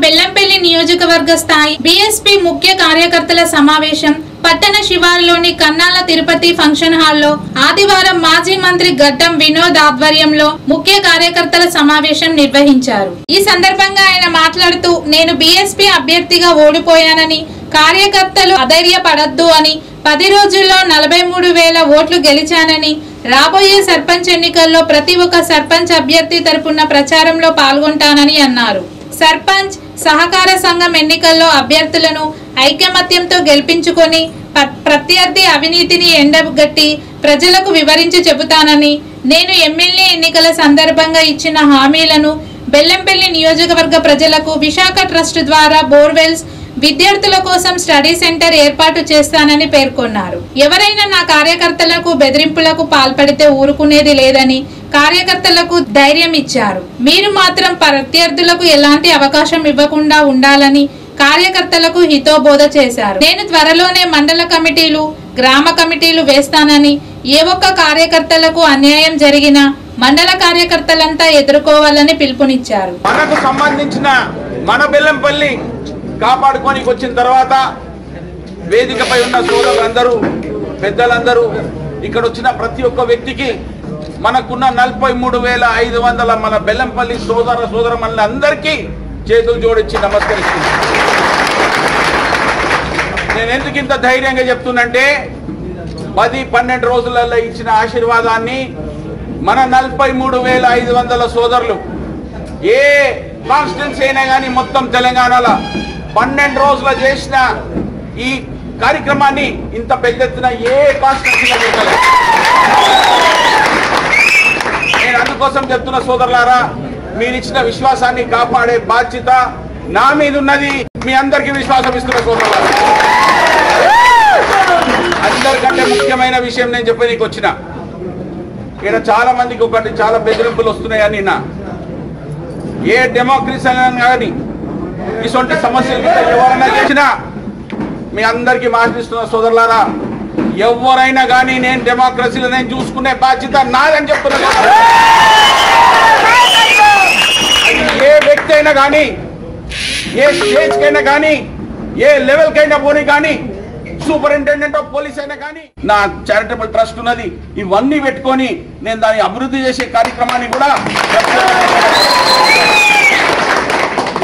బెల్లంపల్లి నియోజకవర్గ స్థాయి బీఎస్పీ ముఖ్య కార్యకర్తల సమావేశం పట్టణ శివారులోని కన్నాల తిరుపతి ఫంక్షన్ హాల్లో ఆదివారం మాజీ మంత్రి గడ్డం వినోద్ ఆధ్వర్యంలో ముఖ్య కార్యకర్తల సమావేశం నిర్వహించారు। ఈ సందర్భంగా ఆయన మాట్లాడుతూ నేను బీఎస్పీ అభ్యర్థిగా ఓడిపోయానని కార్యకర్తలు అధైర్యపడొద్దు అని 10 రోజుల్లో 43,000 ఓట్లు గెలిచానని రాబోయే సర్పంచ్ ఎన్నికల్లో ప్రతి ఒక్క సర్పంచ్ అభ్యర్థి తరపున ప్రచారంలో పాల్గొంటానని అన్నారు। సర్పంచ్ సహకార సంఘం ఎన్నికల్లో అభ్యర్థులను ఐకమత్యంతో గెలిపించుకొని ప్రత్యర్థి అవినీతిని ఎండగట్టి ప్రజలకు వివరించి చెబుతానని నేను ఎమ్మెల్యే ఎన్నికల సందర్భంగా ఇచ్చిన హామీలను బెల్లంపల్లి నియోజకవర్గ ప్రజలకు విశాఖ ట్రస్ట్ ద్వారా బోర్వెల్స్ విద్యార్థుల కోసం స్టడీ సెంటర్ ఏర్పాటు చేస్తానని పేర్కొన్నారు। ఎవరైనా నా కార్యకర్తలకు బెదిరింపులకు పాల్పడితే ఊరుకునేది లేదని కార్యకర్తలకు ధైర్యం ఇచ్చారు। మీరు మాత్రం ప్రత్యర్థులకు ఎలాంటి అవకాశం ఇవ్వకుండా ఉండాలని కార్యకర్తలకు హితోబోధ చేశారు। నేను త్వరలోనే మండల కమిటీలు గ్రామ కమిటీలు వేస్తానని ఏ ఒక్క కార్యకర్తలకు అన్యాయం జరిగినా మండల కార్యకర్తలంతా ఎదుర్కోవాలని పిలుపునిచ్చారు। మనకు సంబంధించిన మన బెల్లంపల్లి కాపాడుకొని వచ్చిన తర్వాత వేదికపై ఉన్న సోదరులందరూ పెద్దలందరూ ఇక్కడ వచ్చిన ప్రతి ఒక్క వ్యక్తికి మనకున్న 43,500 మన బెల్లంపల్లి సోదరులందరికీ చేతులు జోడించి నమస్కరిస్తున్నాను। నేను ఎందుకు ఇంత ధైర్యంగా చెప్తున్నంటే 10-12 రోజులలో ఇచ్చిన ఆశీర్వాదాన్ని మన 43,500 సోదరులు ఏ కాన్స్టిట్యున్సీ అయినా కానీ మొత్తం తెలంగాణలో 12 రోజులు చేసిన ఈ కార్యక్రమాన్ని ఇంత పెద్ద ఎత్తున ఏ కాన్స్టిట్యున్సీలో జరగలేదు। నేను అందుకోసం చెప్తున్న సోదరులారా, మీరు ఇచ్చిన విశ్వాసాన్ని కాపాడే బాధ్యత నా మీద ఉన్నది। మీ అందరికీ విశ్వాసం ఇస్తున్న సోదరులారా, అందరికంటే ముఖ్యమైన విషయం నేను చెప్పడానికి వచ్చిన ఇక్కడ చాలా మందికి ఒకటి చాలా బెదిరింపులు వస్తున్నాయని నిన్న ఏ డెమోక్రసీ కానీ ఇటువంటి సమస్యలు ఎవరైనా చేసినా మీ అందరికీ మాటిస్తున్న సోదరులారా, ఎవరైనా కానీ నేను డెమోక్రసీలో నేను చూసుకునే బాధ్యత నాదని చెప్తున్నా। ఏ వ్యక్తి అయినా కానీ ఏ స్టేజ్కైనా కానీ ఏ లెవెల్కైనా పోనీ కానీ సూపరింటెండెంట్ ఆఫ్ పోలీస్ అయినా కానీ నా చారిటబుల్ ట్రస్ట్ ఉన్నది, ఇవన్నీ పెట్టుకొని నేను దాన్ని అభివృద్ధి చేసే కార్యక్రమాన్ని కూడా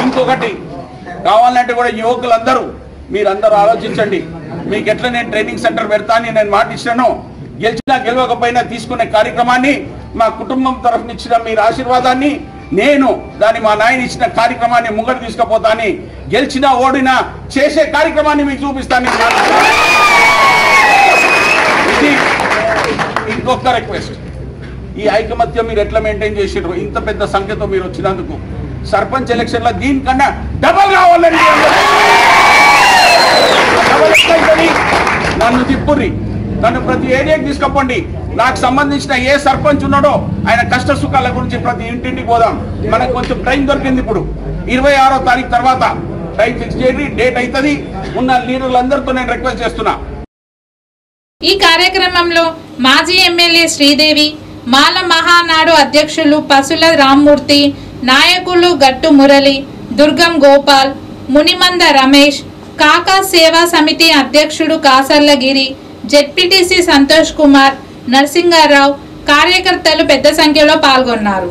ఇంకొకటి కావాలంటే కూడా యువకులందరూ మీరందరూ ఆలోచించండి। మీకు ఎట్లా నేను ట్రైనింగ్ సెంటర్ పెడతానని నేను మాట ఇచ్చాను, గెలిచినా గెలవకపోయినా తీసుకునే కార్యక్రమాన్ని మా కుటుంబం తరఫున ఇచ్చిన మీరు ఆశీర్వాదాన్ని నేను దాన్ని మా నాయన ఇచ్చిన కార్యక్రమాన్ని ముంగడు తీసుకుపోతాను, గెలిచినా ఓడినా చేసే కార్యక్రమాన్ని మీకు చూపిస్తాను। ఇది ఇంకొక రిక్వెస్ట్, ఈ ఐకమత్యం మీరు ఎట్లా మెయింటైన్ చేసారు, ఇంత పెద్ద సంఖ్యతో మీరు వచ్చినందుకు సర్పంచ్ ఎలక్షన్లో దీనికన్నా డబల్ కావాలండి। నన్ను తిప్పుర్రి, నన్ను ప్రతి ఏరియాకి తీసుకపోండి, నాకు సంబంధించిన ఏ సర్పంచ్ ఉన్నాడో ఆయన కష్ట సుఖాల గురించి ప్రతి ఇంటింటికి పోదాం। మనకు కొంచెం టైం దొరికింది, ఇప్పుడు 26వ తారీఖు తర్వాత టైం ఫిక్స్ చేయండి, డేట్ అవుతుంది। ఉన్న లీడర్లందరితో నేను రిక్వెస్ట్ చేస్తున్నా। ఈ కార్యక్రమంలో మాజీ ఎమ్మెల్యే శ్రీదేవి, మాల మహానాడు అధ్యక్షులు పసుల రామ్మూర్తి, నాయకులు గట్టు మురళి, దుర్గం గోపాల్, మునిమంద రమేష్, కాకా సేవా సమితి అధ్యక్షుడు కాసర్ల గిరి, జెడ్పీటీసీ సంతోష్ కుమార్, నరసింగారావు కార్యకర్తలు పెద్ద సంఖ్యలో పాల్గొన్నారు।